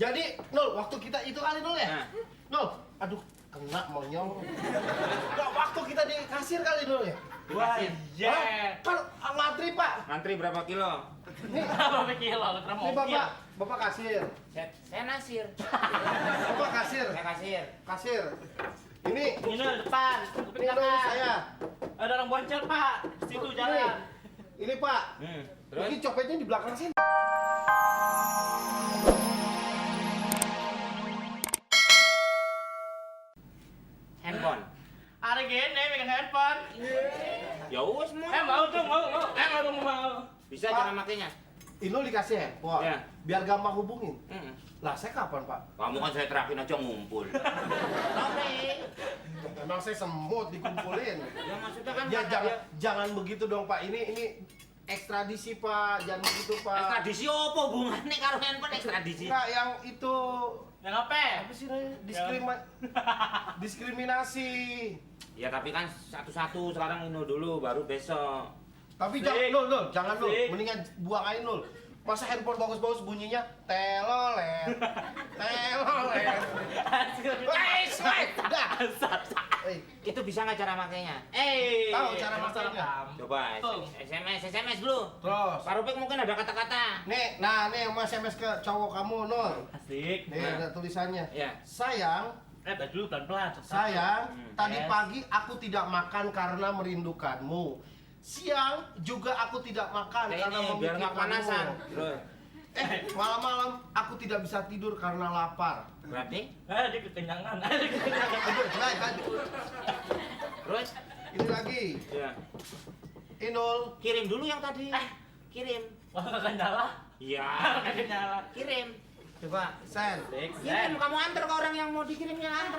Jadi, Nul, waktu kita itu kali Nul ya? Nah. Nul, aduh, kena monyong. Nggak, waktu kita di kasir kali Nul ya? Wah, iya. Kan ngantri Pak. Ngantri berapa kilo? Nih, Berapa kilo? ini Bapak kasir. Saya nasir. Bapak kasir. Saya kasir. Kasir. Ini Ini depan, kuping Nul kanan. saya. Ada orang boncel, Pak. Di situ jalan. Ini Pak. Terus? Ini copetnya di belakang sini. Handphone. Ada gini megang handphone. Ya wes mau. Mau tuh, mau. Bisa Pak. cara makainya? Inul dikasih handphone. Iya. Biar gampang hubungin. Hmm. Lah, saya kapan Pak? Kamu kan saya terakhir aja ngumpul. Emang saya semut dikumpulin. Ya maksudnya kan Ya kata jangan, dia- jangan begitu dong Pak. Ini ekstradisi Pak. Jangan begitu Pak. ekstradisi apa hubungannya karo handphone ekstradisi? Enggak, yang itu Yang apa? apa sih namanya? Diskriminasi. Ya tapi kan satu-satu sekarang ini dulu baru besok. Tapi Sik. jangan jangan Nul. Sik. Mendingan buang aja Nul. Masa handphone bagus-bagus bunyinya telolet. Telolet. Wes, udah. Eh, Itu bisa nggak cara makainya? Tahu cara masalah makainya. kamu. Coba Tuh. SMS dulu. Terus. Pak Rupik mungkin ada kata-kata. Nih, nih Mas SMS ke cowok kamu Nul. Asik. Nih Nah. ada tulisannya. Ya. Sayang, Dulu pelan-pelan. sayang, tadi Yes. pagi aku tidak makan karena merindukanmu. Siang juga aku tidak makan Nah, karena ini biar nggak memikirkanmu. panasan. Terus. Malam-malam aku tidak bisa tidur karena lapar. Berarti? Dia kekenyangan. Dia kekenyangan. Aduh, lanjut. Terus? Ini lagi. Ya. Inul, Kirim dulu yang tadi. Kirim. Wah, nggak nyala. Iya. Nggak nyala. Kirim. Coba. send. Kirim, kamu antar ke orang yang mau dikirimnya antar.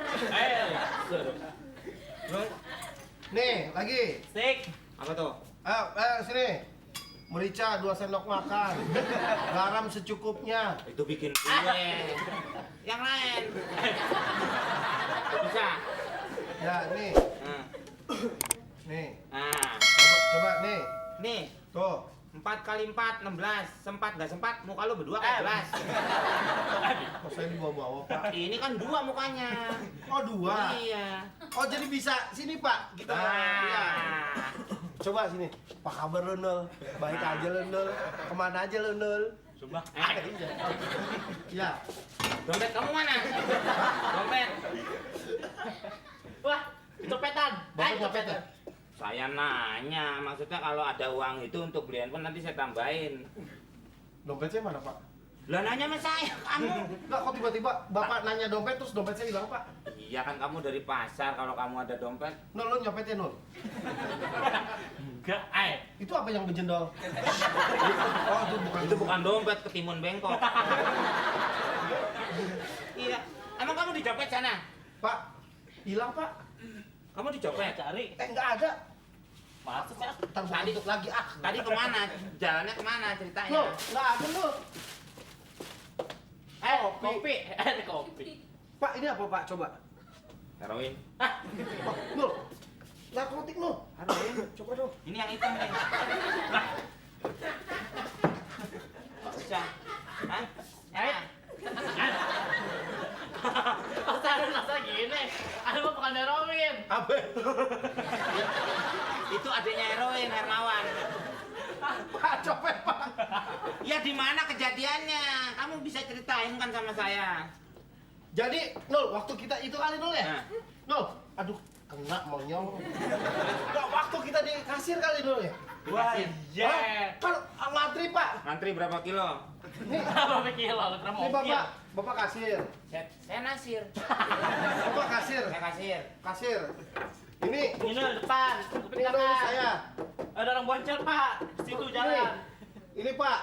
Terus, nih lagi. Sik. Apa tuh? Sini. Merica 2 sendok makan. Garam secukupnya. Itu bikin kue. Yang lain. Bisa. Ya, nih. Nah. Nih. Nah. Coba nih. Nih. Tuh. 4 kali 4, 16. Sempat nggak sempat? Muka lu berdua kan jelas. Kok saya dibawa-bawa, Pak? Ini kan 2 mukanya. Oh, 2. Iya. Oh, jadi bisa sini, Pak. Kita ya. Coba sini. Apa kabar lu, Nul? Baik aja lu, Nul. Kemana aja lu, Nul? Sumpah. Ya. Dompet kamu mana? Dompet. Wah, kecopetan. Bapak nyopet ya? Saya nanya, maksudnya kalau ada uang itu untuk beli handphone nanti saya tambahin. Dompet saya mana, Pak? Lah nanya sama saya, kamu. Enggak, kok tiba-tiba Bapak nanya dompet terus dompet saya hilang, Pak? Iya kan kamu dari pasar, kalau kamu ada dompet. Nul, lu nyopetnya, Nul? Enggak, Itu apa yang bejendol? Oh, Itu bukan dompet, ketimun bengkok. Iya, emang kamu dicopet sana? Pak, hilang, Pak. Kamu dicopet? cari. Nggak ada. Maksudnya Ntar gua tutup lagi, Tadi kemana? Jalannya kemana ceritanya? Nul, nggak ada, Nul. kopi. Kopi. Pak, ini apa, Pak? Coba. Heroin. Oh, Nul. Narkotik, Nul. Heroin. Coba dong. Ini yang hitam nih. Bisa. Hah? Masa gini. Mah bukan heroin. Apa? Itu adanya heroin, Hermawan. Pak, copet, Pak. Ya di mana kejadiannya? Kamu bisa ceritain kan sama saya. Jadi, Nul, waktu kita itu kali, Nul ya? Nah. Nul, aduh, kena monyong. Nggak, waktu kita di kasir kali, Nul ya? Wah, iya. Kan ngantri, Pak. Ngantri berapa kilo? Nih, Berapa kilo? nih Bapak kasir. Saya nasir. Bapak kasir. Saya kasir. Kasir. Ini Ini depan, kuping Nul kanan. saya. Ada orang boncel, Pak. Di situ jalan. Ini, Pak.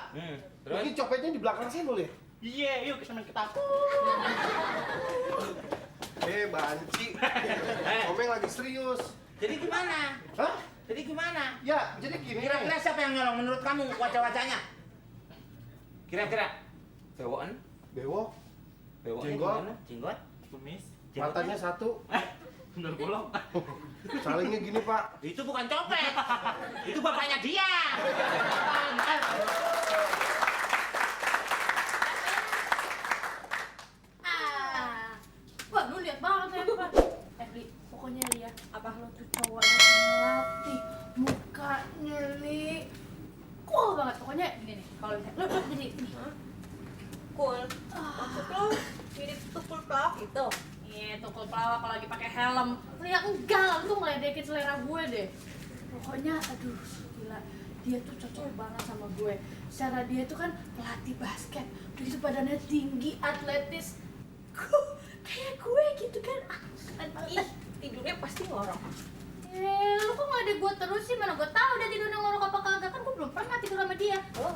Terus? Ini copetnya di belakang sini, Nul ya? Iya, yuk kita kita. Banci. Omeng lagi serius. Jadi gimana? Hah? Jadi gimana? Ya, jadi gini. Kira-kira siapa yang nyolong menurut kamu wajah-wajahnya? Kira-kira? Bewokan? Bewok, Bewokan Jenggot? gimana? Jenggot? Kumis. matanya satu. Bener bolong. Salingnya gini, Pak. Itu bukan copet. Itu bapaknya dia. full banget. Pokoknya gini nih, kalau misalnya lo jadi ini. Cool. Maksud lo mirip tukul pelawak itu? Iya, tukul pelawak kalau lagi pakai helm. Ya enggak, lu tuh ngeledekin selera gue deh. Pokoknya aduh gila, dia tuh cocok banget sama gue. Secara dia tuh kan pelatih basket, udah gitu badannya tinggi, atletis. Kayak gue gitu kan. Keren banget. Ih, tidurnya pasti ngorok. Lu kok nggak ada gue terus sih? Mana gue tahu dia tidurnya ngorok apa kagak, kan gue belum pernah tidur sama dia. Oh,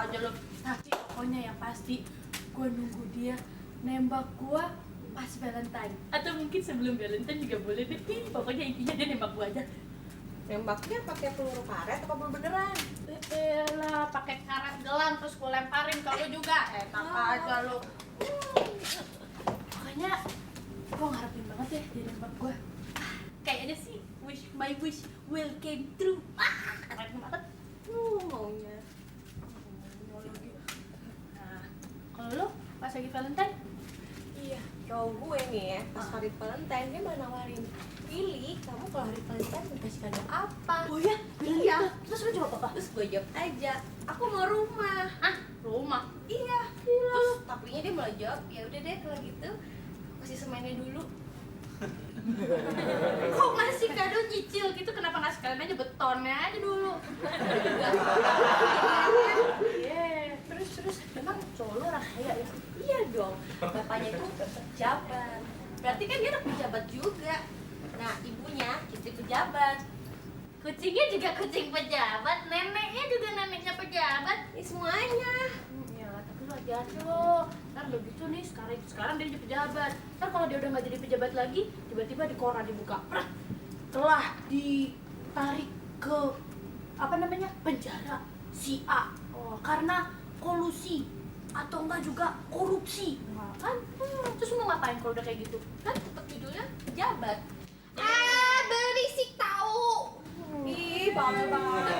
aja lu. Tapi pokoknya yang pasti gue nunggu dia nembak gue pas Valentine. Atau mungkin sebelum Valentine juga boleh deh. Pokoknya intinya dia nembak gue aja. Nembaknya pakai peluru karet apa peluru beneran? Lah, pakai karet gelang terus gue lemparin ke lu juga. Enak aja lu. Pokoknya gue ngarepin banget ya dia nembak gue. Kayaknya sih my wish will came true. Keren banget. Maunya. Nah, kalau lo pas lagi Valentine? Iya, cowok gue nih ya, pas hari Valentine dia malah nawarin, pilih kamu kalau hari Valentine mau kasih kado apa? Oh ya? Iya. Terus lo jawab apa? Terus gue jawab aja, aku mau rumah. Ah, rumah. Iya. Terus tapinya dia malah jawab, ya udah deh kalau gitu kasih semennya dulu. Kok ngasih kado nyicil gitu? Kenapa nggak sekalian aja betonnya aja dulu? Iya. Terus memang cowok lo orang kaya ya? Iya dong, bapaknya itu pejabat. Berarti kan dia anak pejabat juga. Nah, ibunya istri pejabat. Kucingnya juga kucing pejabat, neneknya juga neneknya pejabat. Ini semuanya. Ya, tapi lo hati-hati lo. Ntar lo gitu nih, sekarang dia jadi pejabat. Ntar kalau dia udah nggak jadi pejabat lagi, tiba-tiba di koran dibuka, telah ditarik ke apa namanya penjara si A. Oh, karena kolusi atau enggak juga korupsi. Nah, kan? Terus mau ngapain kalau udah kayak gitu? Kan tetap judulnya pejabat. Berisik tahu. Ih, bangga banget.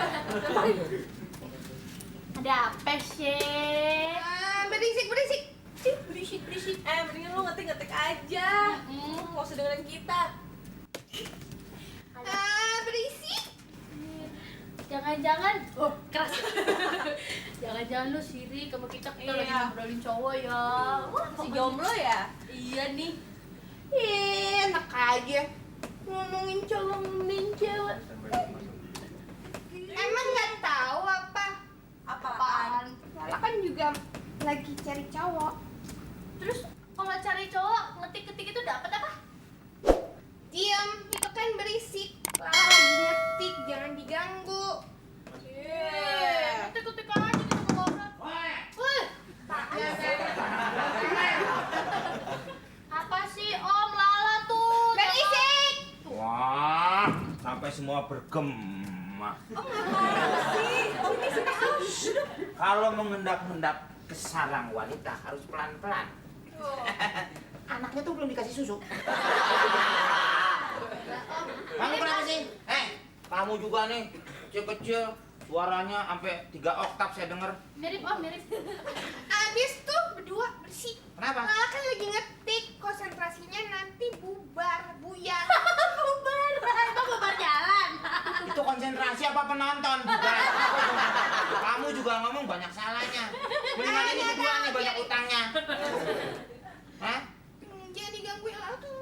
Ada apa sih? Berisik. Ih, berisik. Mendingan lo ngetik aja. Nggak usah dengerin kita. Berisik. Jangan-jangan, keras. Jangan-jangan lu sirik sama kita lagi Iya. ngobrolin cowok ya. Wah, Si jomblo ya? Iya nih. Ih, enak aja. Ngomongin cowok, ngomongin cewek. Emang nggak tahu apa? Apaan? Lala kan juga lagi cari cowok. Terus kalau cari cowok ngetik-ketik itu dapat apa? Diam, itu kan berisik. Lala lagi ngetik, jangan diganggu. Ngetik-ketik aja gitu ngobrol. Wih, apa sih Om Lala tuh? Berisik. Wah, sampai semua bergema. Kalau mengendap-endap ke sarang wanita harus pelan-pelan. Anaknya tuh belum dikasih susu. Kamu kenapa sih? Kamu juga nih, kecil-kecil, suaranya sampai 3 oktav saya denger. Mirip Om, mirip. Abis tuh berdua bersih. Kenapa? Lala kan lagi ngetik, konsentrasinya nanti bubar, buyar. Bubar jalan. Itu konsentrasi apa penonton? Bukan. Kamu juga ngomong banyak salahnya. Mendingan ini berdua nih banyak utangnya. Hah? Jangan digangguin Lala tuh.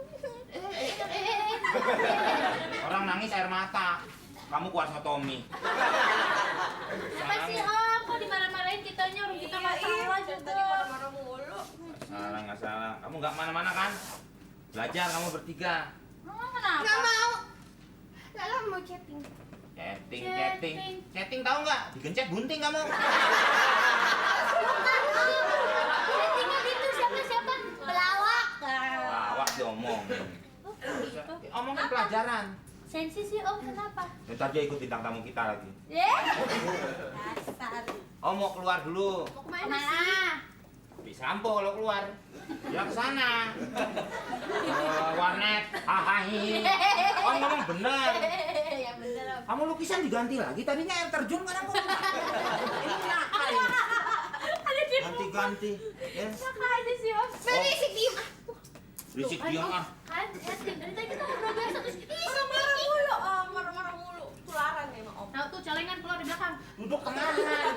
Orang nangis air mata. Kamu kuasa Tommy. Apa sih Om? Kok dimarah-marahin kitanya? Orang kita nggak salah Tadi juga. marah-marah mulu. Nggak salah. Kamu nggak mana-mana kan? Belajar kamu bertiga. Emang kenapa? Nggak mau. Lala mau chatting. Chatting tahu nggak? Digencet bunting kamu. Chattingnya gitu siapa? Pelawak. Lawak diomongin. Omongin pelajaran. Sensi sih Om, kenapa? Ntar dia ikut bintang tamu kita lagi. Dasar. Om mau keluar dulu. Mau kemana sih? Bisa sampo kalau keluar. Ya ke sana. Warnet. Hahahi. Om ngomong bener. Ya bener Om. Kamu lukisan diganti lagi. Tadinya air terjun kan kamu. Ini nakal ya. Ada di Ganti-ganti. Ya. Maka aja sih Om. Berisik, diem. Berisik diam ah. Kan, dari tadi kita ngobrol biasa terus Marah-marah mulu. Tularan ya sama Om. Tahu tuh celengan keluar di belakang. Duduk tengahan.